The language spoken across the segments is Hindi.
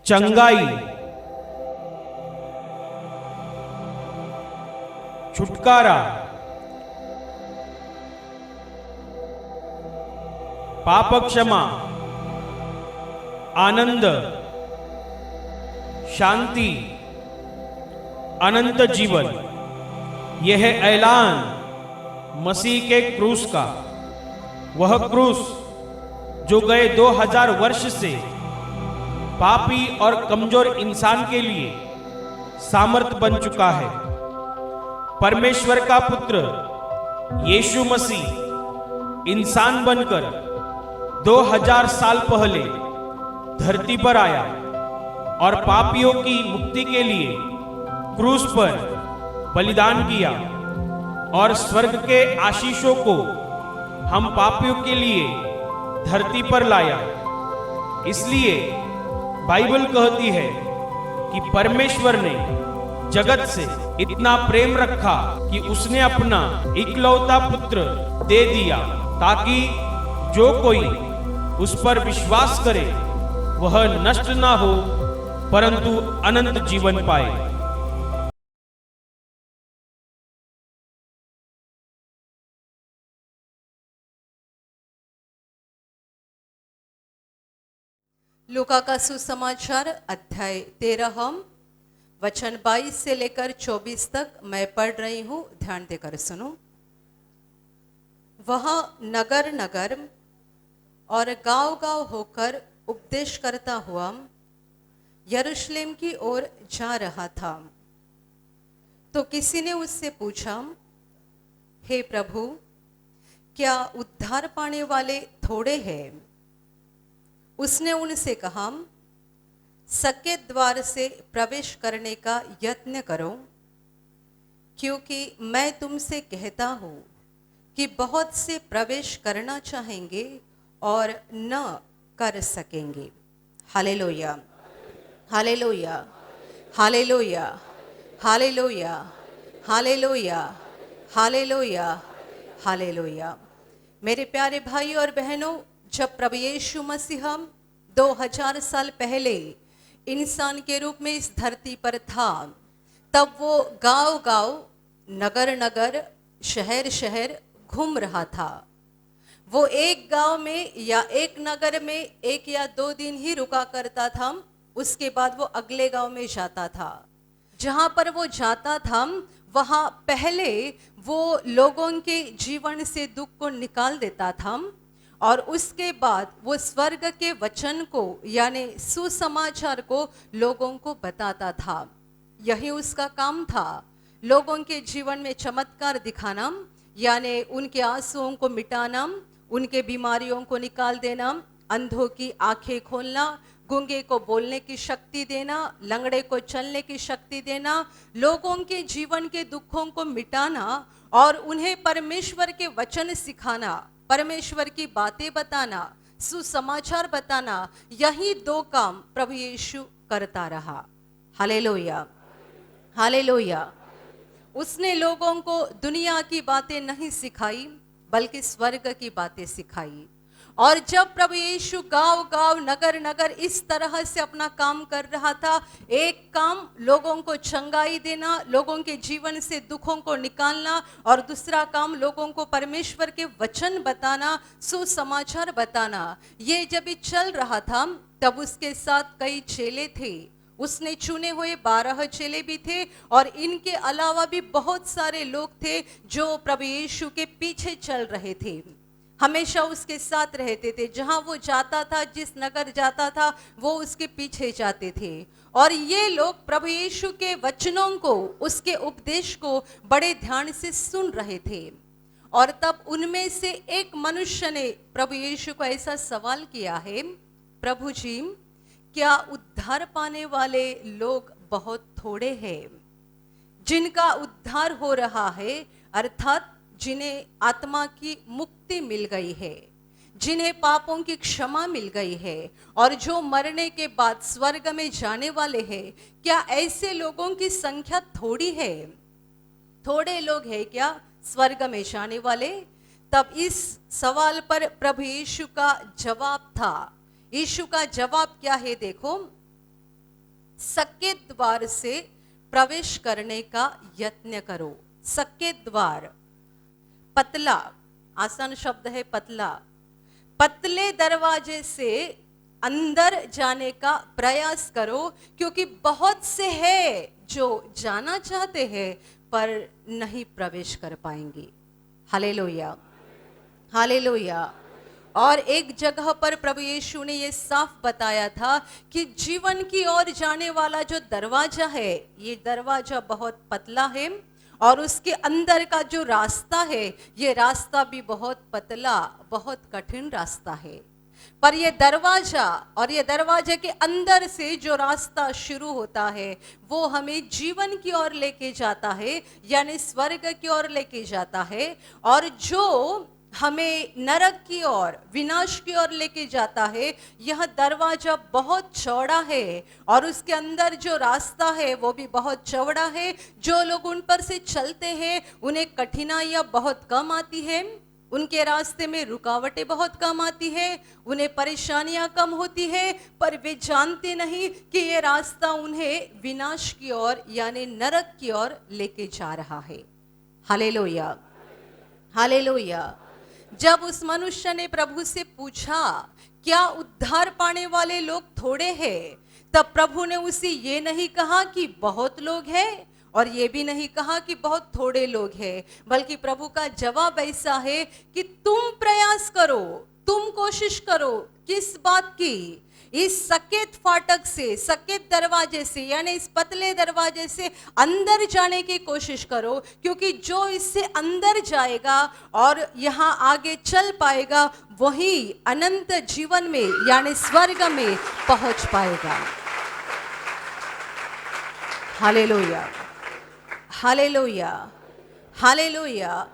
चंगाई, छुटकारा, पाप क्षमा, आनंद, शांति, अनंत जीवन। यह है ऐलान मसीह के क्रूस का। वह क्रूस जो गए 2000 वर्ष से पापी और कमजोर इंसान के लिए सामर्थ बन चुका है। परमेश्वर का पुत्र यीशु मसीह इंसान बनकर 2000 साल पहले धरती पर आया और पापियों की मुक्ति के लिए क्रूस पर बलिदान किया और स्वर्ग के आशीषों को हम पापियों के लिए धरती पर लाया। इसलिए बाइबल कहती है कि परमेश्वर ने जगत से इतना प्रेम रखा कि उसने अपना इकलौता पुत्र दे दिया, ताकि जो कोई उस पर विश्वास करे वह नष्ट ना हो परंतु अनंत जीवन पाए। लूका का सुसमाचार अध्याय 13 वचन 22 से लेकर 24 तक मैं पढ़ रही हूँ, ध्यान देकर सुनो। वह नगर नगर और गांव गांव होकर उपदेश करता हुआ यरूशलेम की ओर जा रहा था। तो किसी ने उससे पूछा, हे प्रभु, क्या उद्धार पाने वाले थोड़े हैं? उसने उनसे कहा, सके द्वार से प्रवेश करने का यत्न करो, क्योंकि मैं तुमसे कहता हूँ कि बहुत से प्रवेश करना चाहेंगे और न कर सकेंगे। Hallelujah, hallelujah, hallelujah, hallelujah, hallelujah, hallelujah, hallelujah. मेरे प्यारे भाई और बहनों, जब प्रभु यीशु मसीह 2000 साल पहले इंसान के रूप में इस धरती पर था, तब वो गांव गांव, नगर नगर, शहर शहर घूम रहा था। वो एक गांव में या एक नगर में 1 या 2 दिन ही रुका करता था, उसके बाद वो अगले गांव में जाता था। जहां पर वो जाता था वहां पहले वो लोगों के जीवन से दुख को निकाल देता था और उसके बाद वो स्वर्ग के वचन को यानी सुसमाचार को लोगों को बताता था। यही उसका काम था, लोगों के जीवन में चमत्कार दिखाना, यानी उनके आंसुओं को मिटाना, उनके बीमारियों को निकाल देना, अंधों की आंखें खोलना, गूंगे को बोलने की शक्ति देना, लंगड़े को चलने की शक्ति देना, लोगों के जीवन के दुखों को मिटाना और उन्हें परमेश्वर के वचन सिखाना, परमेश्वर की बातें बताना, सुसमाचार बताना। यही 2 काम प्रभु यीशु करता रहा। Hallelujah, hallelujah. उसने लोगों को दुनिया की बातें नहीं सिखाई बल्कि स्वर्ग की बातें सिखाई। और जब प्रभु यीशु गांव गांव, नगर नगर इस तरह से अपना काम कर रहा था, एक काम लोगों को चंगाई देना, लोगों के जीवन से दुखों को निकालना, और दूसरा काम लोगों को परमेश्वर के वचन बताना, सुसमाचार बताना। ये जब चल रहा था तब उसके साथ कई चेले थे। उसने चुने हुए 12 चेले भी थे और इनके अलावा भी बहुत सारे लोग थे जो प्रभु यीशु के पीछे चल रहे थे, हमेशा उसके साथ रहते थे। जहां वो जाता था, जिस नगर जाता था, वो उसके पीछे जाते थे। और ये लोग प्रभु यीशु के वचनों को, उसके उपदेश को बड़े ध्यान से सुन रहे थे। और तब उनमें से एक मनुष्य ने प्रभु यीशु को ऐसा सवाल किया है, प्रभु जी, क्या उद्धार पाने वाले लोग बहुत थोड़े हैं? जिनका उद्धार हो रहा है, अर्थात जिन्हें आत्मा की मुक्ति मिल गई है, जिन्हें पापों की क्षमा मिल गई है और जो मरने के बाद स्वर्ग में जाने वाले हैं, क्या ऐसे लोगों की संख्या थोड़ी है? थोड़े लोग हैं क्या स्वर्ग में जाने वाले? तब इस सवाल पर प्रभु यीशु का जवाब था। यीशु का जवाब क्या है? देखो, सक्के द्वार से प्रवेश करने का यत्न करो। सक्के द्वार, पतला, आसान शब्द है पतला, पतले दरवाजे से अंदर जाने का प्रयास करो, क्योंकि बहुत से हैं जो जाना चाहते हैं पर नहीं प्रवेश कर पाएंगे। Hallelujah, hallelujah. और एक जगह पर प्रभु यीशु ने यह साफ बताया था कि जीवन की ओर जाने वाला जो दरवाजा है, ये दरवाजा बहुत पतला है और उसके अंदर का जो रास्ता है, ये रास्ता भी बहुत पतला, बहुत कठिन रास्ता है। पर ये दरवाजा और ये दरवाजे के अंदर से जो रास्ता शुरू होता है वो हमें जीवन की ओर लेके जाता है, यानी स्वर्ग की ओर लेके जाता है। और जो हमें नरक की ओर, विनाश की ओर लेके जाता है, यह दरवाजा बहुत चौड़ा है और उसके अंदर जो रास्ता है वो भी बहुत चौड़ा है। जो लोग उन पर से चलते हैं उन्हें कठिनाइयां बहुत कम आती है, उनके रास्ते में रुकावटें बहुत कम आती है, उन्हें परेशानियां कम होती है, पर वे जानते नहीं कि ये रास्ता उन्हें विनाश की ओर यानी नरक की ओर लेके जा रहा है। Hallelujah, hallelujah. जब उस मनुष्य ने प्रभु से पूछा क्या उद्धार पाने वाले लोग थोड़े हैं, तब प्रभु ने उसे ये नहीं कहा कि बहुत लोग हैं और ये भी नहीं कहा कि बहुत थोड़े लोग हैं, बल्कि प्रभु का जवाब ऐसा है कि तुम प्रयास करो, तुम कोशिश करो। किस बात की? इस सकेत फाटक से, सकेत दरवाजे से यानी इस पतले दरवाजे से अंदर जाने की कोशिश करो, क्योंकि जो इससे अंदर जाएगा और यहाँ आगे चल पाएगा वही अनंत जीवन में यानी स्वर्ग में पहुंच पाएगा। Hallelujah, hallelujah, hallelujah.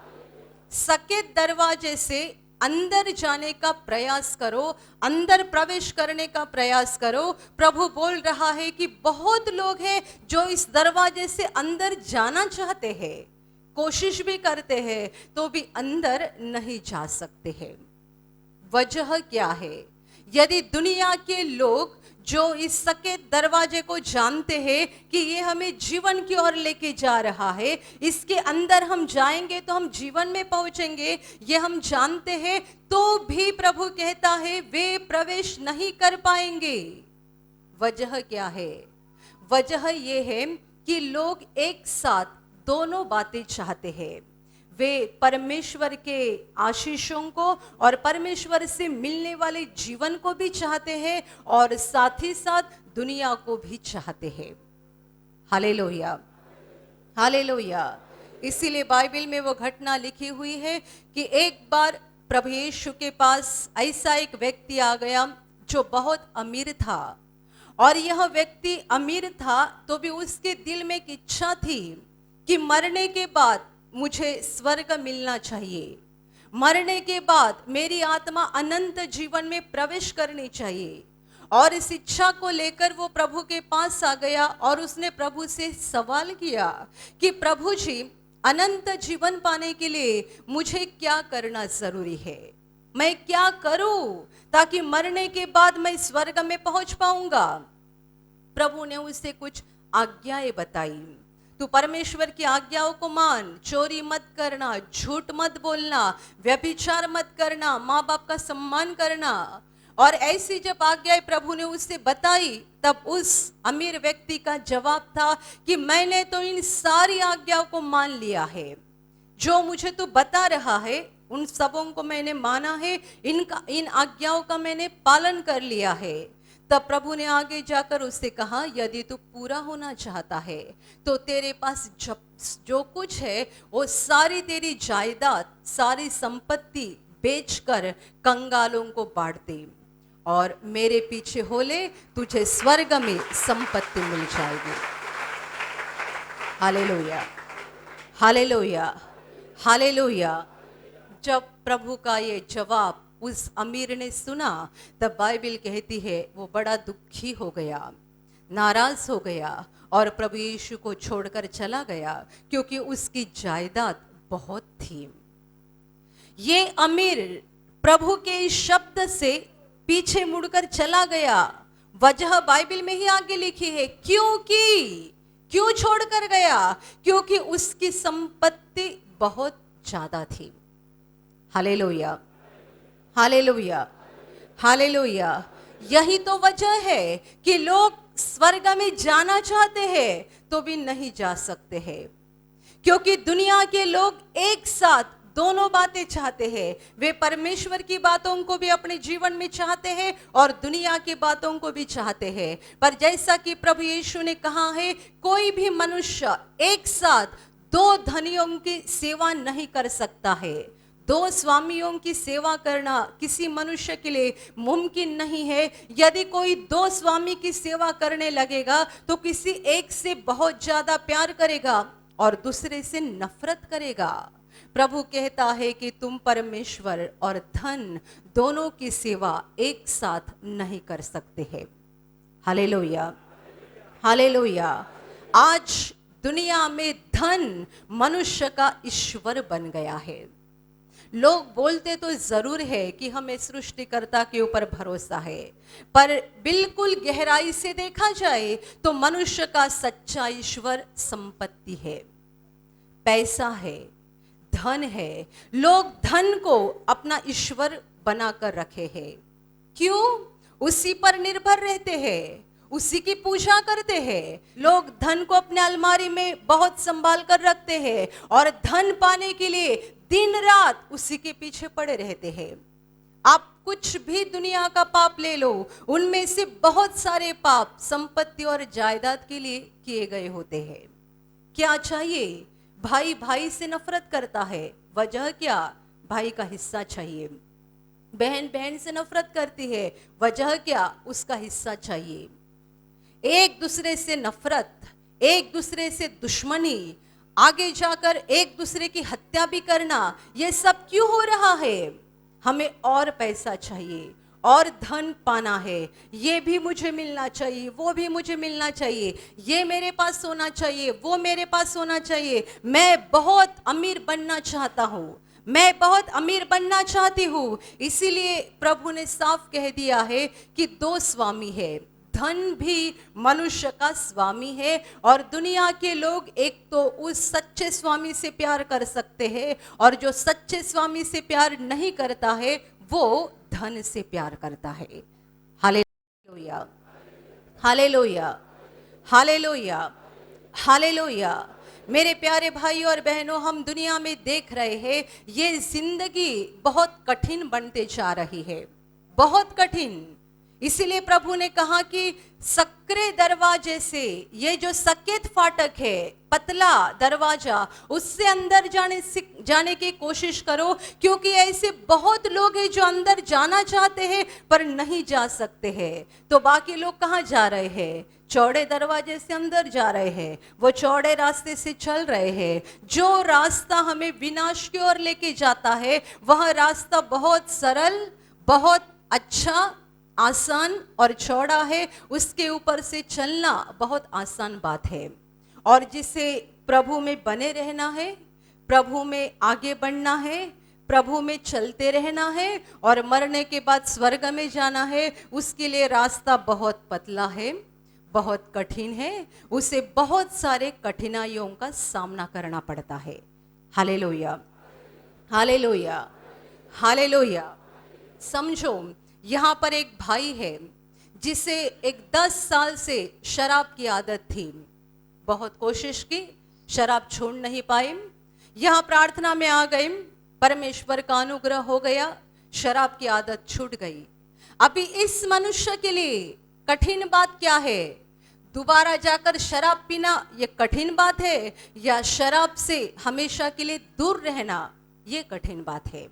सकेत दरवाजे से अंदर जाने का प्रयास करो, अंदर प्रवेश करने का प्रयास करो। प्रभु बोल रहा है कि बहुत लोग हैं जो इस दरवाजे से अंदर जाना चाहते हैं, कोशिश भी करते हैं, तो भी अंदर नहीं जा सकते हैं। वजह क्या है? यदि दुनिया के लोग जो इस सकेत दरवाजे को जानते हैं कि ये हमें जीवन की ओर लेके जा रहा है, इसके अंदर हम जाएंगे तो हम जीवन में पहुंचेंगे, ये हम जानते हैं, तो भी प्रभु कहता है वे प्रवेश नहीं कर पाएंगे। वजह क्या है? वजह ये है कि लोग एक साथ दोनों बातें चाहते हैं। वे परमेश्वर के आशीषों को और परमेश्वर से मिलने वाले जीवन को भी चाहते हैं और साथ ही साथ दुनिया को भी चाहते हैं। Hallelujah, hallelujah. इसीलिए बाइबल में वो घटना लिखी हुई है कि एक बार प्रभु यीशु के पास ऐसा एक व्यक्ति आ गया जो बहुत अमीर था, और यह व्यक्ति अमीर था तो भी उसके दिल में एक इच्छा थी कि मरने के बाद मुझे स्वर्ग मिलना चाहिए, मरने के बाद मेरी आत्मा अनंत जीवन में प्रवेश करनी चाहिए। और इस इच्छा को लेकर वो प्रभु के पास आ गया और उसने प्रभु से सवाल किया कि प्रभु जी, अनंत जीवन पाने के लिए मुझे क्या करना जरूरी है? मैं क्या करूं ताकि मरने के बाद मैं स्वर्ग में पहुंच पाऊंगा? प्रभु ने उसे कुछ आज्ञाएं बताई। तू परमेश्वर की आज्ञाओं को मान, चोरी मत करना, झूठ मत बोलना, व्यभिचार मत करना, माँ बाप का सम्मान करना। और ऐसी जब आज्ञाएं प्रभु ने उससे बताई, तब उस अमीर व्यक्ति का जवाब था कि मैंने तो इन सारी आज्ञाओं को मान लिया है, जो मुझे तू बता रहा है उन सबों को मैंने माना है, इन आज्ञाओं का मैंने पालन कर लिया है। तब प्रभु ने आगे जाकर उससे कहा, यदि तू पूरा होना चाहता है तो तेरे पास जो कुछ है वो सारी तेरी जायदाद, सारी संपत्ति बेचकर कंगालों को बांट दे और मेरे पीछे हो ले, तुझे स्वर्ग में संपत्ति मिल जाएगी। Hallelujah, hallelujah, hallelujah. जब प्रभु का ये जवाब उस अमीर ने सुना, तब बाइबल कहती है वो बड़ा दुखी हो गया, नाराज हो गया और प्रभु यीशु को छोड़कर चला गया, क्योंकि उसकी जायदाद बहुत थी। ये अमीर प्रभु के इस शब्द से पीछे मुड़कर चला गया। वजह बाइबल में ही आगे लिखी है, क्यों छोड़कर गया? क्योंकि उसकी संपत्ति बहुत ज्यादा थी। Hallelujah, hallelujah, hallelujah. यही तो वजह है कि लोग स्वर्ग में जाना चाहते हैं तो भी नहीं जा सकते हैं, क्योंकि दुनिया के लोग एक साथ दोनों बातें चाहते हैं। वे परमेश्वर की बातों को भी अपने जीवन में चाहते हैं और दुनिया की बातों को भी चाहते हैं। पर जैसा कि प्रभु यीशु ने कहा है, कोई भी मनुष्य एक साथ दो धनियों की सेवा नहीं कर सकता है। दो स्वामियों की सेवा करना किसी मनुष्य के लिए मुमकिन नहीं है। यदि कोई दो स्वामी की सेवा करने लगेगा तो किसी एक से बहुत ज्यादा प्यार करेगा और दूसरे से नफरत करेगा। प्रभु कहता है कि तुम परमेश्वर और धन दोनों की सेवा एक साथ नहीं कर सकते हैं। Hallelujah, hallelujah. आज दुनिया में धन मनुष्य का ईश्वर बन गया है। लोग बोलते तो जरूर है कि हमें सृष्टिकर्ता के ऊपर भरोसा है, पर बिल्कुल गहराई से देखा जाए तो मनुष्य का सच्चा ईश्वर संपत्ति है, पैसा है, धन है। लोग धन को अपना ईश्वर बनाकर रखे हैं। क्यों? उसी पर निर्भर रहते हैं, उसी की पूजा करते हैं। लोग धन को अपने अलमारी में बहुत संभाल कर रखते हैं और धन पाने के लिए दिन रात उसी के पीछे पड़े रहते हैं। आप कुछ भी दुनिया का पाप ले लो, उनमें से बहुत सारे पाप संपत्ति और जायदाद के लिए किए गए होते हैं। क्या चाहिए? भाई भाई से नफरत करता है, वजह क्या? भाई का हिस्सा चाहिए। बहन बहन से नफरत करती है, वजह क्या? उसका हिस्सा चाहिए। एक दूसरे से नफरत, एक दूसरे से दुश्मनी, आगे जाकर एक दूसरे की हत्या भी करना, ये सब क्यों हो रहा है? हमें और पैसा चाहिए और धन पाना है। ये भी मुझे मिलना चाहिए, वो भी मुझे मिलना चाहिए, ये मेरे पास होना चाहिए, वो मेरे पास होना चाहिए। मैं बहुत अमीर बनना चाहता हूँ, मैं बहुत अमीर बनना चाहती हूँ। इसीलिए प्रभु ने साफ कह दिया है कि दो स्वामी है। धन भी मनुष्य का स्वामी है और दुनिया के लोग एक तो उस सच्चे स्वामी से प्यार कर सकते हैं और जो सच्चे स्वामी से प्यार नहीं करता है वो धन से प्यार करता है। Hallelujah, hallelujah, hallelujah, hallelujah. मेरे प्यारे भाई और बहनों, हम दुनिया में देख रहे हैं ये जिंदगी बहुत कठिन बनते जा रही है, बहुत कठिन। इसीलिए प्रभु ने कहा कि सक्रे दरवाजे से, ये जो सकेत फाटक है, पतला दरवाजा, उससे अंदर जाने की कोशिश करो, क्योंकि ऐसे बहुत लोग हैं जो अंदर जाना चाहते हैं पर नहीं जा सकते हैं। तो बाकी लोग कहाँ जा रहे हैं? चौड़े दरवाजे से अंदर जा रहे हैं, वो चौड़े रास्ते से चल रहे हैं। जो रास्ता हमें विनाश की ओर लेके जाता है वह रास्ता बहुत सरल, बहुत अच्छा, आसान और चौड़ा है। उसके ऊपर से चलना बहुत आसान बात है। और जिसे प्रभु में बने रहना है, प्रभु में आगे बढ़ना है, प्रभु में चलते रहना है और मरने के बाद स्वर्ग में जाना है, उसके लिए रास्ता बहुत पतला है, बहुत कठिन है। उसे बहुत सारे कठिनाइयों का सामना करना पड़ता है। Hallelujah, hallelujah, hallelujah. समझो, यहाँ पर एक भाई है जिसे एक 10 साल से शराब की आदत थी। बहुत कोशिश की, शराब छोड़ नहीं पाए। यहाँ प्रार्थना में आ गए, परमेश्वर का अनुग्रह हो गया, शराब की आदत छूट गई। अभी इस मनुष्य के लिए कठिन बात क्या है? दोबारा जाकर शराब पीना ये कठिन बात है, या शराब से हमेशा के लिए दूर रहना ये कठिन बात है?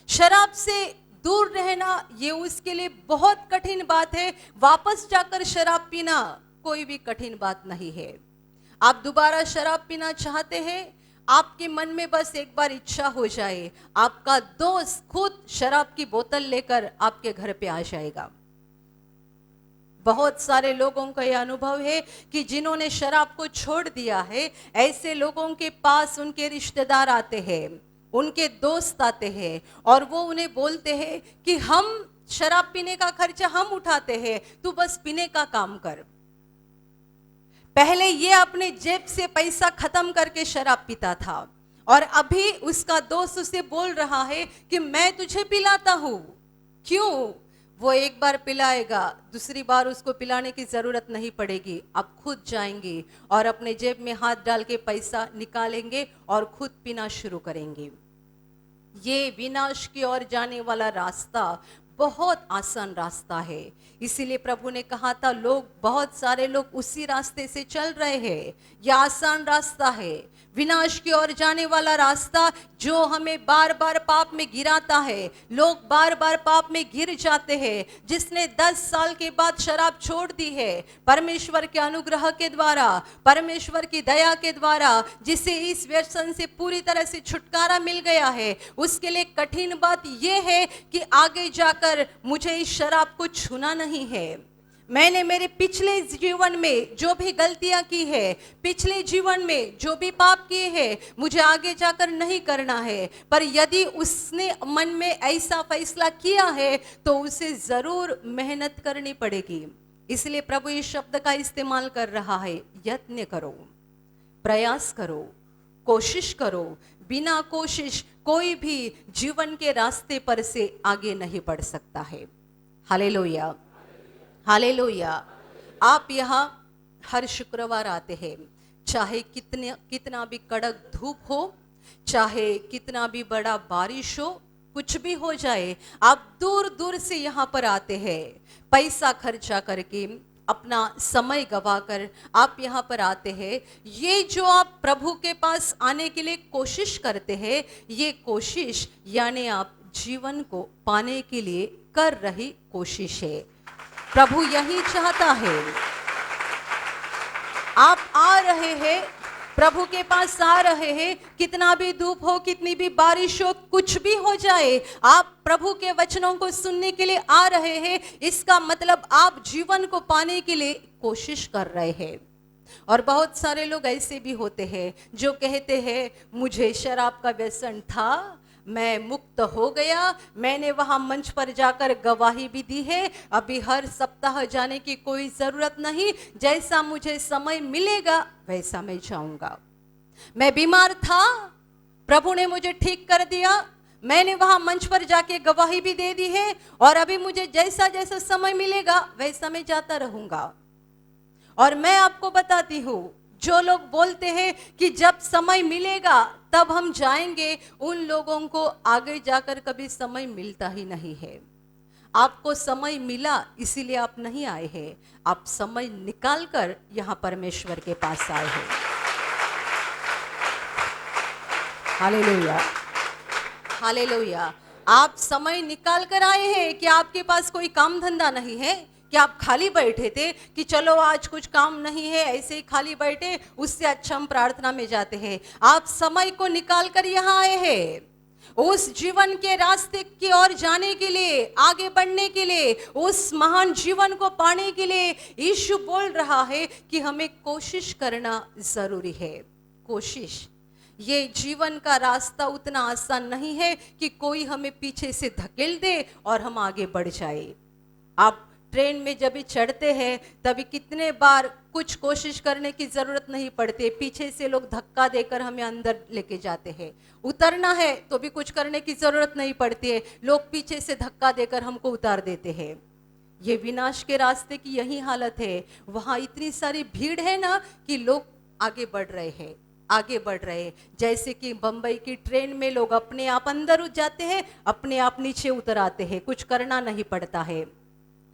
शराब से दूर रहना ये उसके लिए बहुत कठिन बात है। वापस जाकर शराब पीना कोई भी कठिन बात नहीं है। आप दोबारा शराब पीना चाहते हैं, आपके मन में बस एक बार इच्छा हो जाए, आपका दोस्त खुद शराब की बोतल लेकर आपके घर पे आ जाएगा। बहुत सारे लोगों का यह अनुभव है कि जिन्होंने शराब को छोड़ दिया है, ऐसे लोगों के पास उनके रिश्तेदार आते हैं, उनके दोस्त आते हैं और वो उन्हें बोलते हैं कि हम शराब पीने का खर्चा हम उठाते हैं, तू बस पीने का काम कर। पहले ये अपने जेब से पैसा खत्म करके शराब पीता था, और अभी उसका दोस्त उसे बोल रहा है कि मैं तुझे पिलाता हूं। क्यों? वो एक बार पिलाएगा, दूसरी बार उसको पिलाने की जरूरत नहीं पड़ेगी। आप खुद जाएंगे और अपने जेब में हाथ डाल के पैसा निकालेंगे और खुद पीना शुरू करेंगे। ये विनाश की ओर जाने वाला रास्ता बहुत आसान रास्ता है। इसीलिए प्रभु ने कहा था, बहुत सारे लोग उसी रास्ते से चल रहे हैं। यह आसान रास्ता है, विनाश की ओर जाने वाला रास्ता, जो हमें बार बार पाप में गिराता है। लोग बार बार पाप में गिर जाते हैं। जिसने 10 साल के बाद शराब छोड़ दी है, परमेश्वर के अनुग्रह के द्वारा, परमेश्वर की दया के द्वारा, जिसे इस व्यसन से पूरी तरह से छुटकारा मिल गया है, उसके लिए कठिन बात यह है कि आगे जाकर मुझे इस शराब को छूना नहीं है। मैंने मेरे पिछले जीवन में जो भी गलतियां की है, पिछले जीवन में जो भी पाप किए हैं, मुझे आगे जाकर नहीं करना है। पर यदि उसने मन में ऐसा फैसला किया है तो उसे जरूर मेहनत करनी पड़ेगी। इसलिए प्रभु इस शब्द का इस्तेमाल कर रहा है, यत्न करो, प्रयास करो, कोशिश करो। बिना कोशिश कोई भी जीवन के रास्ते पर से आगे नहीं बढ़ सकता है। Hallelujah, hallelujah. आप यहाँ हर शुक्रवार आते हैं, चाहे कितना भी कड़क धूप हो, चाहे कितना भी बड़ा बारिश हो, कुछ भी हो जाए, आप दूर दूर से यहाँ पर आते हैं। पैसा खर्चा करके, अपना समय गवाकर आप यहाँ पर आते हैं। ये जो आप प्रभु के पास आने के लिए कोशिश करते हैं, ये कोशिश यानी आप जीवन को पाने के लिए कर रही कोशिश है। प्रभु यही चाहता है। आप आ रहे हैं, प्रभु के पास आ रहे हैं, कितना भी धूप हो, कितनी भी बारिश हो, कुछ भी हो जाए, आप प्रभु के वचनों को सुनने के लिए आ रहे हैं। इसका मतलब आप जीवन को पाने के लिए कोशिश कर रहे हैं। और बहुत सारे लोग ऐसे भी होते हैं जो कहते हैं, मुझे शराब का व्यसन था, मैं मुक्त हो गया, मैंने वहां मंच पर जाकर गवाही भी दी है, अभी हर सप्ताह जाने की कोई जरूरत नहीं, जैसा मुझे समय मिलेगा वैसा मैं जाऊंगा। मैं बीमार था, प्रभु ने मुझे ठीक कर दिया, मैंने वहां मंच पर जाके गवाही भी दे दी है, और अभी मुझे जैसा जैसा समय मिलेगा वैसा मैं जाता रहूंगा। और मैं आपको बताती हूं, जो लोग बोलते हैं कि जब समय मिलेगा तब हम जाएंगे, उन लोगों को आगे जाकर कभी समय मिलता ही नहीं है। आपको समय मिला इसीलिए आप नहीं आए हैं, आप समय निकालकर यहां परमेश्वर के पास आए हैं। Hallelujah, hallelujah. आप समय निकाल कर आए हैं कि आपके पास कोई काम धंधा नहीं है, कि आप खाली बैठे थे कि चलो आज कुछ काम नहीं है, ऐसे ही खाली बैठे, उससे अच्छा हम प्रार्थना में जाते हैं। आप समय को निकाल कर यहाँ आए हैं, उस जीवन के रास्ते की ओर जाने के लिए, आगे बढ़ने के लिए, उस महान जीवन को पाने के लिए। यीशु बोल रहा है कि हमें कोशिश करना जरूरी है। कोशिश, ये जीवन का रास्ता उतना आसान नहीं है कि कोई हमें पीछे से धकेल दे और हम आगे बढ़ जाए। आप ट्रेन में जब भी चढ़ते हैं तभी कितने बार कुछ कोशिश करने की जरूरत नहीं पड़ती, पीछे से लोग धक्का देकर हमें अंदर लेके जाते हैं। उतरना है तो भी कुछ करने की जरूरत नहीं पड़ती है, लोग पीछे से धक्का देकर हमको उतार देते हैं। ये विनाश के रास्ते की यही हालत है। वहां इतनी सारी भीड़ है ना कि लोग आगे बढ़ रहे हैं, आगे बढ़ रहे हैं। जैसे कि बंबई की ट्रेन में लोग अपने आप अंदर उतर जाते हैं, अपने आप नीचे उतर आते हैं, कुछ करना नहीं पड़ता है।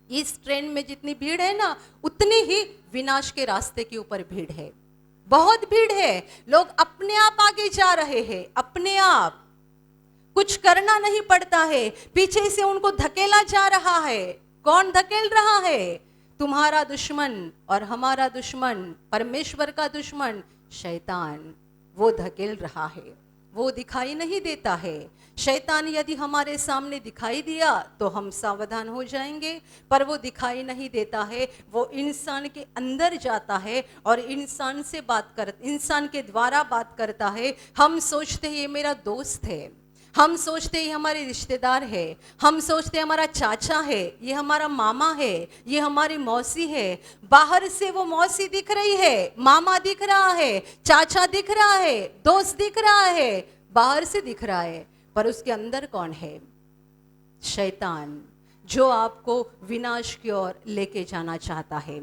इस ट्रेन में जितनी भीड़ है ना, उतनी ही विनाश के रास्ते के ऊपर भीड़ है, बहुत भीड़ है। लोग अपने आप आगे जा रहे हैं, अपने आप, कुछ करना नहीं पड़ता है, पीछे से उनको धकेला जा रहा है। कौन धकेल रहा है? तुम्हारा दुश्मन और हमारा दुश्मन, परमेश्वर का दुश्मन शैतान, वो धकेल रहा है। वो दिखाई नहीं देता है। शैतान यदि हमारे सामने दिखाई दिया तो हम सावधान हो जाएंगे, पर वो दिखाई नहीं देता है। वो इंसान के अंदर जाता है और इंसान के द्वारा बात करता है। हम सोचते हैं ये मेरा दोस्त है, हम सोचते ये हमारे रिश्तेदार है, हम सोचते हमारा चाचा है, ये हमारा मामा है, ये हमारी मौसी है। बाहर से वो मौसी दिख रही है, मामा दिख रहा है, चाचा दिख रहा है, दोस्त दिख रहा है, बाहर से दिख रहा है, पर उसके अंदर कौन है? शैतान, जो आपको विनाश की ओर लेके जाना चाहता है।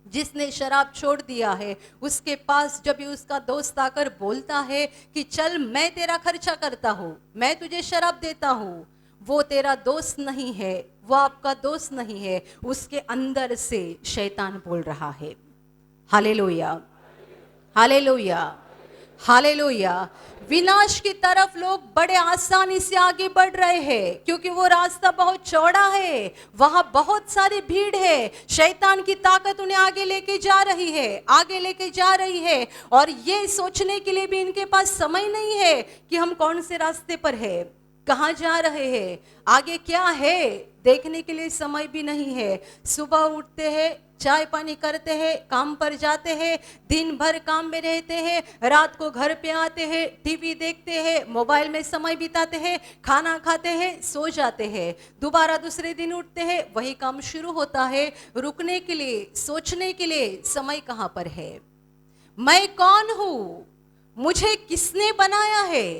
जिसने शराब छोड़ दिया है, उसके पास जब भी उसका दोस्त आकर बोलता है कि चल मैं तेरा खर्चा करता हूं, मैं तुझे शराब देता हूं, वो तेरा दोस्त नहीं है, वो आपका दोस्त नहीं है, उसके अंदर से शैतान बोल रहा है। Hallelujah, hallelujah, hallelujah. विनाश की तरफ लोग बड़े आसानी से आगे बढ़ रहे हैं, क्योंकि वो रास्ता बहुत चौड़ा है, वहां बहुत सारी भीड़ है। शैतान की ताकत उन्हें आगे लेके जा रही है, आगे लेके जा रही है, और ये सोचने के लिए भी इनके पास समय नहीं है कि हम कौन से रास्ते पर है, कहाँ जा रहे हैं, आगे क्या है, देखने के लिए समय भी नहीं है। सुबह उठते हैं, चाय पानी करते हैं, काम पर जाते हैं, दिन भर काम में रहते हैं, रात को घर पे आते हैं, टीवी देखते हैं, मोबाइल में समय बिताते हैं, खाना खाते हैं, सो जाते हैं, दोबारा दूसरे दिन उठते हैं, वही काम शुरू होता है। रुकने के लिए, सोचने के लिए समय कहाँ पर है? मैं कौन हूँ? मुझे किसने बनाया है?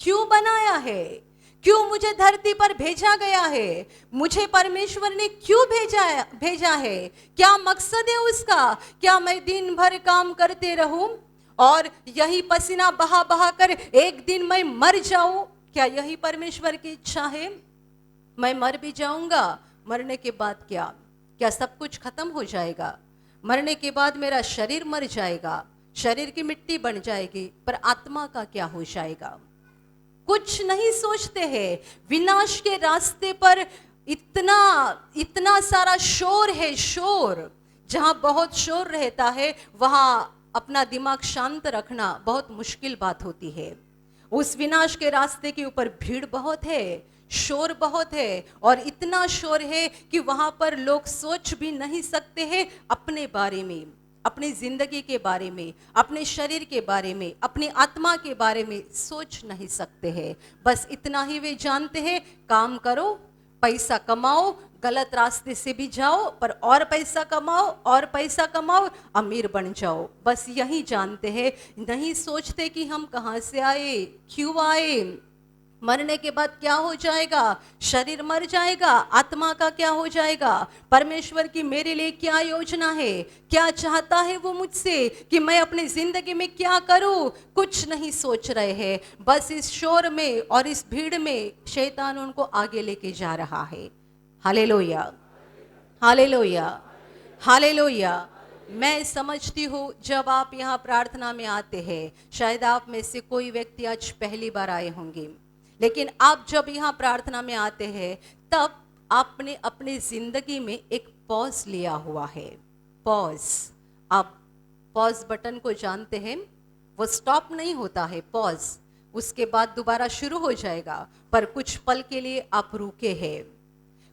क्यों बनाया है? क्यों मुझे धरती पर भेजा गया है? मुझे परमेश्वर ने क्यों भेजा है? क्या मकसद है उसका? क्या मैं दिन भर काम करते रहूं और यही पसीना बहा बहा कर एक दिन मैं मर जाऊं? क्या यही परमेश्वर की इच्छा है? मैं मर भी जाऊंगा, मरने के बाद क्या? क्या सब कुछ खत्म हो जाएगा? मरने के बाद मेरा शरीर मर जाएगा, शरीर की मिट्टी बन जाएगी, पर आत्मा का क्या हो जाएगा? कुछ नहीं सोचते हैं। विनाश के रास्ते पर इतना इतना सारा शोर है, शोर। जहां बहुत शोर रहता है, वहां अपना दिमाग शांत रखना बहुत मुश्किल बात होती है। उस विनाश के रास्ते के ऊपर भीड़ बहुत है, शोर बहुत है, और इतना शोर है कि वहां पर लोग सोच भी नहीं सकते हैं अपने बारे में, अपनी जिंदगी के बारे में, अपने शरीर के बारे में, अपनी आत्मा के बारे में सोच नहीं सकते हैं। बस इतना ही वे जानते हैं, काम करो, पैसा कमाओ, गलत रास्ते से भी जाओ पर और पैसा कमाओ, और पैसा कमाओ, अमीर बन जाओ। बस यही जानते हैं, नहीं सोचते कि हम कहाँ से आए, क्यों आए, मरने के बाद क्या हो जाएगा, शरीर मर जाएगा, आत्मा का क्या हो जाएगा, परमेश्वर की मेरे लिए क्या योजना है, क्या चाहता है वो मुझसे कि मैं अपनी जिंदगी में क्या करूं, कुछ नहीं सोच रहे हैं। बस इस शोर में और इस भीड़ में शैतान उनको आगे लेके जा रहा है। Hallelujah, hallelujah, hallelujah. मैं समझती हूँ जब आप यहाँ प्रार्थना में आते हैं, शायद आप में से कोई व्यक्ति आज पहली बार आए होंगे, लेकिन आप जब यहाँ प्रार्थना में आते हैं तब आपने अपनी जिंदगी में एक पॉज लिया हुआ है। पॉज, आप पॉज बटन को जानते हैं, वो स्टॉप नहीं होता है, पॉज, उसके बाद दोबारा शुरू हो जाएगा, पर कुछ पल के लिए आप रुके हैं,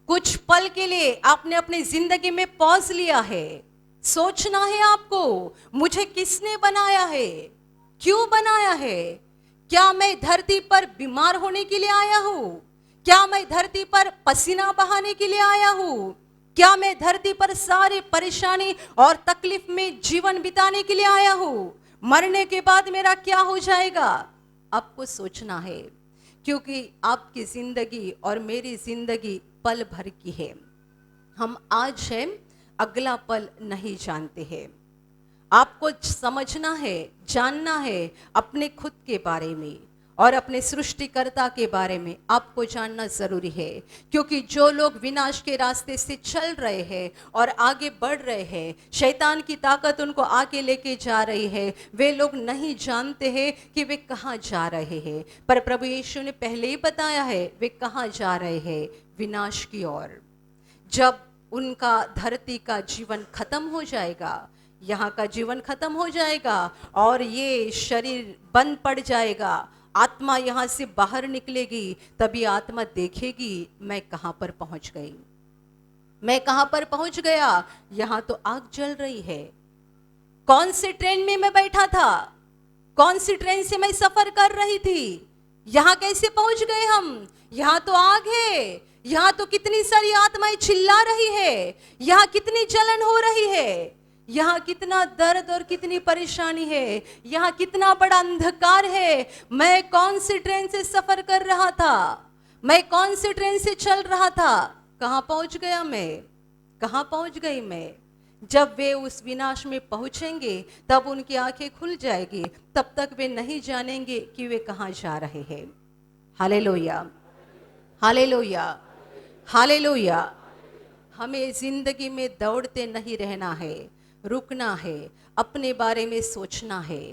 कुछ पल के लिए आपने अपनी जिंदगी में पॉज लिया है। सोचना है आपको, मुझे किसने बनाया है, क्यों बनाया है? क्या मैं धरती पर बीमार होने के लिए आया हूं? क्या मैं धरती पर पसीना बहाने के लिए आया हूं? क्या मैं धरती पर सारी परेशानी और तकलीफ में जीवन बिताने के लिए आया हूं? मरने के बाद मेरा क्या हो जाएगा? आपको सोचना है, क्योंकि आपकी जिंदगी और मेरी जिंदगी पल भर की है। हम आज हैं, अगला पल नहीं जानते हैं। आपको समझना है, जानना है अपने खुद के बारे में और अपने सृष्टिकर्ता के बारे में आपको जानना जरूरी है, क्योंकि जो लोग विनाश के रास्ते से चल रहे हैं और आगे बढ़ रहे हैं, शैतान की ताकत उनको आगे लेके जा रही है, वे लोग नहीं जानते हैं कि वे कहाँ जा रहे हैं, पर प्रभु यीशु ने पहले ही बताया है वे कहाँ जा रहे हैं, विनाश की ओर। जब उनका धरती का जीवन खत्म हो जाएगा, यहाँ का जीवन खत्म हो जाएगा और ये शरीर बंद पड़ जाएगा, आत्मा यहाँ से बाहर निकलेगी, तभी आत्मा देखेगी मैं कहाँ पर पहुँच गई, मैं कहाँ पर पहुँच गया। यहाँ तो आग जल रही है, कौन से ट्रेन में मैं बैठा था, कौन सी ट्रेन से मैं सफर कर रही थी, यहाँ कैसे पहुंच गए हम? यहाँ तो आग है, यहाँ तो कितनी सारी आत्माएं चिल्ला रही है, यहाँ कितनी जलन हो रही है, यहाँ कितना दर्द और कितनी परेशानी है, यहाँ कितना बड़ा अंधकार है। मैं कौन सी ट्रेन से सफर कर रहा था, मैं कौन सी ट्रेन से चल रहा था, कहाँ पहुंच गया मैं, कहाँ पहुंच गई मैं? जब वे उस विनाश में पहुंचेंगे तब उनकी आंखें खुल जाएगी, तब तक वे नहीं जानेंगे कि वे कहाँ जा रहे हैं। Hallelujah, hallelujah, hallelujah. हमें जिंदगी में दौड़ते नहीं रहना है, रुकना है, अपने बारे में सोचना है,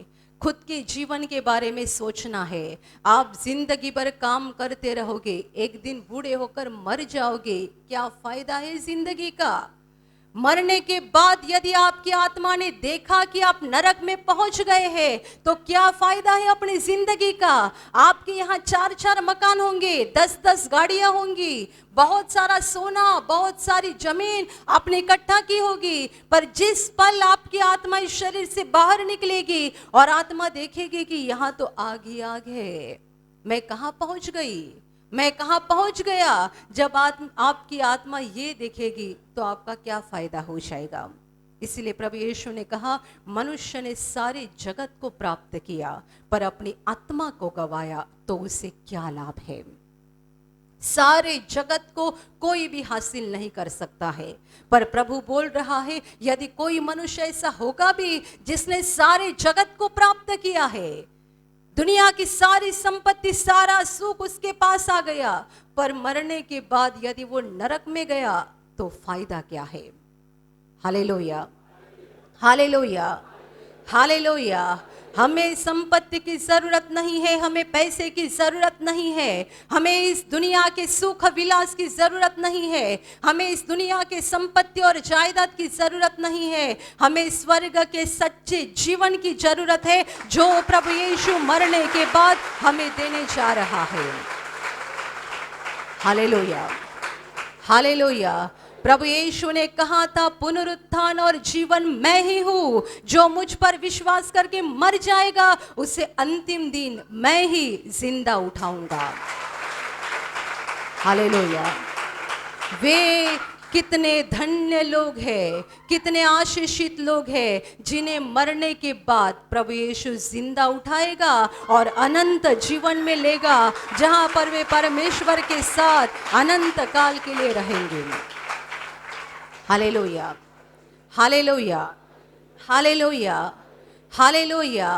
खुद के जीवन के बारे में सोचना है। आप जिंदगी भर काम करते रहोगे, एक दिन बूढ़े होकर मर जाओगे, क्या फायदा है जिंदगी का? मरने के बाद यदि आपकी आत्मा ने देखा कि आप नरक में पहुंच गए हैं, तो क्या फायदा है अपनी जिंदगी का? आपके यहाँ 4-4 मकान होंगे, 10-10 गाड़ियां होंगी, बहुत सारा सोना, बहुत सारी जमीन आपने इकट्ठा की होगी, पर जिस पल आपकी आत्मा इस शरीर से बाहर निकलेगी और आत्मा देखेगी कि यहाँ तो आग ही आग है, मैं कहाँ पहुंच गई, मैं कहाँ पहुंच गया, जब आपकी आत्मा ये देखेगी तो आपका क्या फायदा हो जाएगा? इसलिए प्रभु यीशु ने कहा, मनुष्य ने सारे जगत को प्राप्त किया पर अपनी आत्मा को गवाया तो उसे क्या लाभ है? सारे जगत को कोई भी हासिल नहीं कर सकता है, पर प्रभु बोल रहा है, यदि कोई मनुष्य ऐसा होगा भी जिसने सारे जगत को प्राप्त किया है, दुनिया की सारी संपत्ति, सारा सुख उसके पास आ गया, पर मरने के बाद यदि वो नरक में गया तो फायदा क्या है? Hallelujah, hallelujah, hallelujah. हमें संपत्ति की जरूरत नहीं है, हमें पैसे की जरूरत नहीं है, हमें इस दुनिया के सुख विलास की जरूरत नहीं है, हमें इस दुनिया के संपत्ति और जायदाद की जरूरत नहीं है, हमें स्वर्ग के सच्चे जीवन की जरूरत है जो प्रभु यीशु मरने के बाद हमें देने जा रहा है। Hallelujah, hallelujah. प्रभु यीशु ने कहा था, पुनरुत्थान और जीवन मैं ही हूं, जो मुझ पर विश्वास करके मर जाएगा उसे अंतिम दिन मैं ही जिंदा उठाऊंगा। हालेलुया। वे कितने धन्य लोग हैं, कितने आशीषित लोग हैं जिन्हें मरने के बाद प्रभु यीशु जिंदा उठाएगा और अनंत जीवन में लेगा, जहां पर वे परमेश्वर के साथ अनंत काल के लिए रहेंगे। Hallelujah, hallelujah, hallelujah, hallelujah.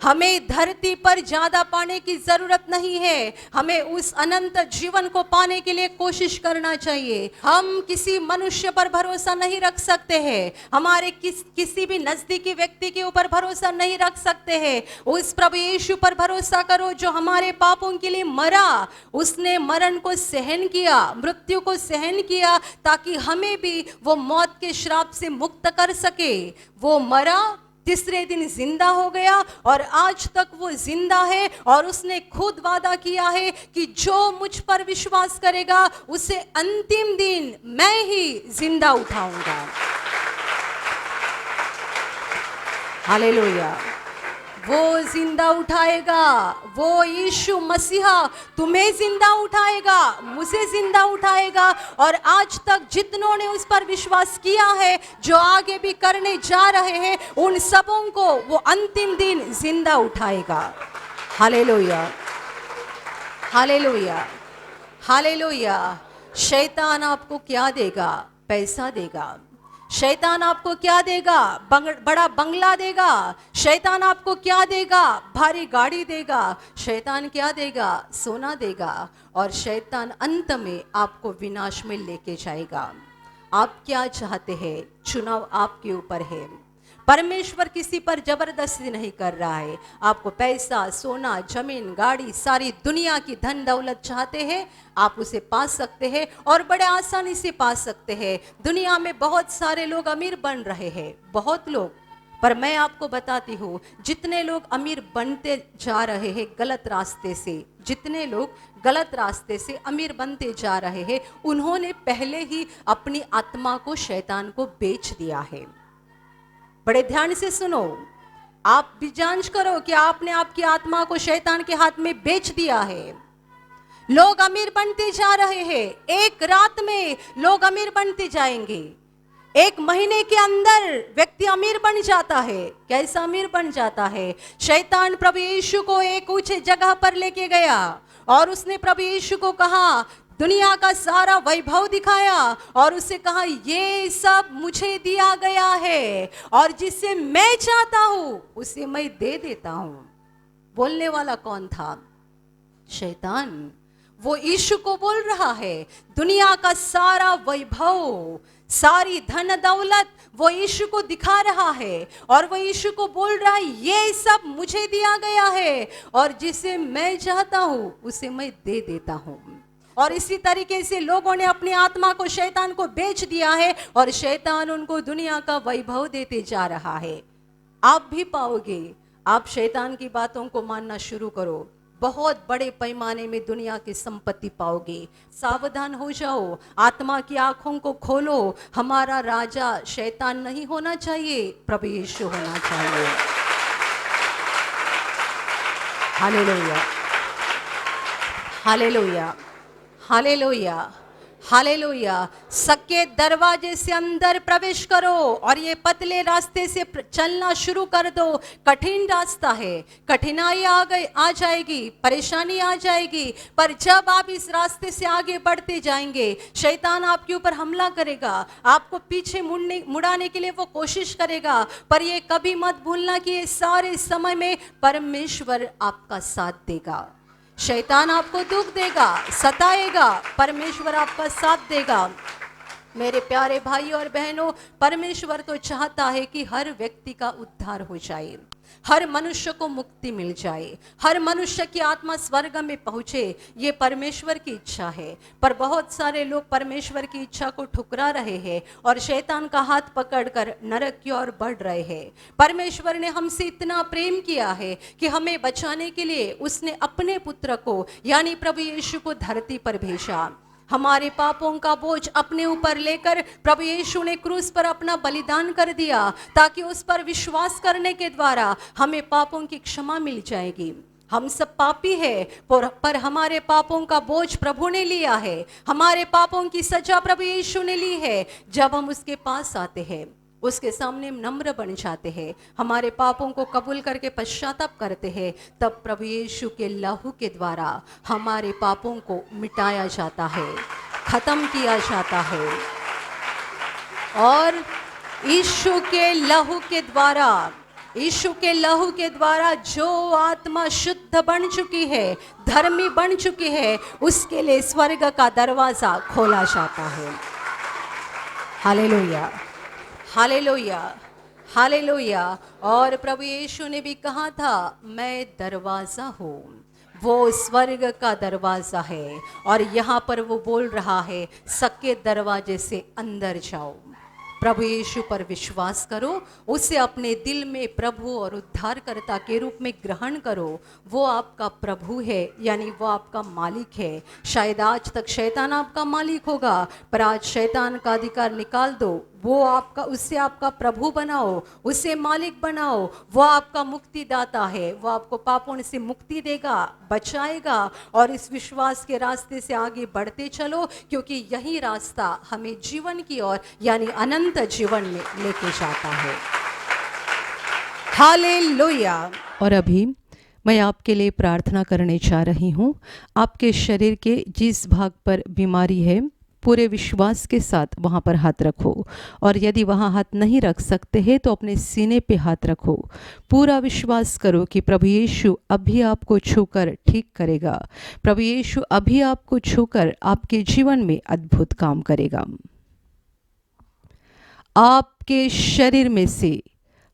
हमें धरती पर ज्यादा पाने की जरूरत नहीं है, हमें उस अनंत जीवन को पाने के लिए कोशिश करना चाहिए। हम किसी मनुष्य पर भरोसा नहीं रख सकते हैं, हमारे किसी भी नजदीकी व्यक्ति के ऊपर भरोसा नहीं रख सकते हैं। उस प्रभु यीशु पर भरोसा करो जो हमारे पापों के लिए मरा, उसने मरण को सहन किया, मृत्यु को सहन किया, ताकि हमें भी वो मौत के श्राप से मुक्त कर सके। वो मरा, तीसरे दिन जिंदा हो गया और आज तक वो जिंदा है, और उसने खुद वादा किया है कि जो मुझ पर विश्वास करेगा उसे अंतिम दिन मैं ही जिंदा उठाऊंगा। हालेलुया। वो जिंदा उठाएगा, वो यीशु मसीहा तुम्हें जिंदा उठाएगा, मुझे जिंदा उठाएगा, और आज तक जितनों ने उस पर विश्वास किया है, जो आगे भी करने जा रहे हैं, उन सबों को वो अंतिम दिन जिंदा उठाएगा। Hallelujah, hallelujah, hallelujah. शैतान आपको क्या देगा? पैसा देगा। शैतान आपको क्या देगा? बड़ा बंगला देगा। शैतान आपको क्या देगा? भारी गाड़ी देगा। शैतान क्या देगा? सोना देगा। और शैतान अंत में आपको विनाश में लेके जाएगा। आप क्या चाहते हैं? चुनाव आपके ऊपर है। परमेश्वर किसी पर जबरदस्ती नहीं कर रहा है। आपको पैसा, सोना, जमीन, गाड़ी, सारी दुनिया की धन दौलत चाहते हैं, आप उसे पा सकते हैं और बड़े आसानी से पा सकते हैं। दुनिया में बहुत सारे लोग अमीर बन रहे हैं, बहुत लोग, पर मैं आपको बताती हूँ, जितने लोग अमीर बनते जा रहे हैं गलत रास्ते से, जितने लोग गलत रास्ते से अमीर बनते जा रहे हैं, उन्होंने पहले ही अपनी आत्मा को शैतान को बेच दिया है। बड़े ध्यान से सुनो, आप भी जांच करो कि आपने आपकी आत्मा को शैतान के हाथ में बेच दिया है। लोग अमीर बनते जा रहे हैं, एक रात में लोग अमीर बनते जाएंगे। एक महीने के अंदर व्यक्ति अमीर बन जाता है। कैसा अमीर बन जाता है? शैतान प्रभु यीशु को एक ऊंचे जगह पर लेके गया और उसने प्रभु यीशु को कहा, दुनिया का सारा वैभव दिखाया और उससे कहा, ये सब मुझे दिया गया है और जिससे मैं चाहता हूं उसे मैं दे देता हूं। बोलने वाला कौन था? शैतान। वो यीशु को बोल रहा है, दुनिया का सारा वैभव, सारी धन दौलत वो यीशु को दिखा रहा है और वो यीशु को बोल रहा है, ये सब मुझे दिया गया है और जिसे मैं चाहता हूं उसे मैं दे देता हूं। और इसी तरीके से लोगों ने अपनी आत्मा को शैतान को बेच दिया है और शैतान उनको दुनिया का वैभव देते जा रहा है। आप भी पाओगे। आप शैतान की बातों को मानना शुरू करो, बहुत बड़े पैमाने में दुनिया की संपत्ति पाओगे। सावधान हो जाओ, आत्मा की आंखों को खोलो। हमारा राजा शैतान नहीं होना चाहिए, प्रभु यीशु होना चाहिए। Hallelujah, hallelujah, hallelujah, hallelujah. सके दरवाजे से अंदर प्रवेश करो और ये पतले रास्ते से चलना शुरू कर दो। कठिन रास्ता है, कठिनाई आ जाएगी, परेशानी आ जाएगी, पर जब आप इस रास्ते से आगे बढ़ते जाएंगे, शैतान आपके ऊपर हमला करेगा, आपको पीछे मुड़ाने के लिए वो कोशिश करेगा, पर ये कभी मत भूलना कि ये सारे समय में परमेश्वर आपका साथ देगा। शैतान आपको दुख देगा, सताएगा, परमेश्वर आपका साथ देगा। मेरे प्यारे भाई और बहनों, परमेश्वर तो चाहता है कि हर व्यक्ति का उद्धार हो जाए, हर मनुष्य को मुक्ति मिल जाए, हर मनुष्य की आत्मा स्वर्ग में पहुंचे। ये परमेश्वर की इच्छा है, पर बहुत सारे लोग परमेश्वर की इच्छा को ठुकरा रहे हैं और शैतान का हाथ पकड़कर नरक की ओर बढ़ रहे हैं। परमेश्वर ने हमसे इतना प्रेम किया है कि हमें बचाने के लिए उसने अपने पुत्र को यानी प्रभु यीशु को धरती पर भेजा। हमारे पापों का बोझ अपने ऊपर लेकर प्रभु यीशु ने क्रूस पर अपना बलिदान कर दिया, ताकि उस पर विश्वास करने के द्वारा हमें पापों की क्षमा मिल जाएगी। हम सब पापी है, पर हमारे पापों का बोझ प्रभु ने लिया है, हमारे पापों की सजा प्रभु यीशु ने ली है। जब हम उसके पास आते हैं, उसके सामने नम्र बन जाते हैं, हमारे पापों को कबूल करके पश्चाताप करते हैं, तब प्रभु यीशु के लहू के द्वारा हमारे पापों को मिटाया जाता है, खत्म किया जाता है। और यीशु के लहू के द्वारा, यीशु के लहू के द्वारा जो आत्मा शुद्ध बन चुकी है, धर्मी बन चुकी है, उसके लिए स्वर्ग का दरवाजा खोला जाता है। Hallelujah, hallelujah, hallelujah. और प्रभु यीशु ने भी कहा था, मैं दरवाजा हूँ। वो स्वर्ग का दरवाजा है और यहाँ पर वो बोल रहा है, सके दरवाजे से अंदर जाओ, प्रभु यीशु पर विश्वास करो, उसे अपने दिल में प्रभु और उद्धारकर्ता के रूप में ग्रहण करो। वो आपका प्रभु है, यानी वो आपका मालिक है। शायद आज तक शैतान आपका मालिक होगा, पर आज शैतान का अधिकार निकाल दो। वो आपका, उससे आपका प्रभु बनाओ, उसे मालिक बनाओ। वो आपका मुक्तिदाता है, वो आपको पापों से मुक्ति देगा, बचाएगा। और इस विश्वास के रास्ते से आगे बढ़ते चलो, क्योंकि यही रास्ता हमें जीवन की ओर यानी अनंत जीवन में लेके जाता है। हालेलुया। और अभी मैं आपके लिए प्रार्थना करने जा रही हूँ। आपके शरीर के जिस भाग पर बीमारी है, पूरे विश्वास के साथ वहाँ पर हाथ रखो। और यदि वहाँ हाथ नहीं रख सकते हैं तो अपने सीने पे हाथ रखो। पूरा विश्वास करो कि प्रभु यीशु अभी आपको छूकर ठीक करेगा। प्रभु यीशु अभी आपको छूकर आपके जीवन में अद्भुत काम करेगा। आपके शरीर में से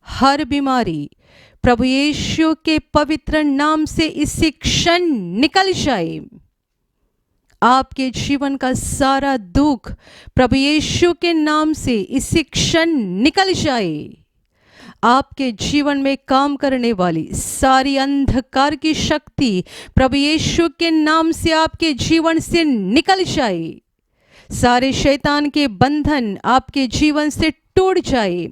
हर बीमारी प्रभु यीशु के पवित्र नाम से इसी क्षण निकल जाए। आपके जीवन का सारा दुख प्रभु यीशु के नाम से इसी क्षण निकल जाए। आपके जीवन में काम करने वाली सारी अंधकार की शक्ति प्रभु यीशु के नाम से आपके जीवन से निकल जाए। सारे शैतान के बंधन आपके जीवन से टूट जाए।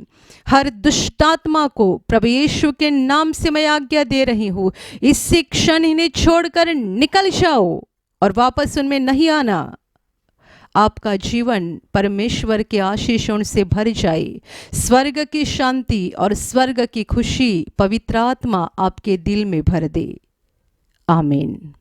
हर दुष्टात्मा को प्रभु यीशु के नाम से मैं आज्ञा दे रही हूँ, इसी क्षण इन्हें छोड़कर निकल जाओ और वापस उनमें नहीं आना। आपका जीवन परमेश्वर के आशीषों से भर जाए। स्वर्ग की शांति और स्वर्ग की खुशी पवित्र आत्मा आपके दिल में भर दे। आमीन।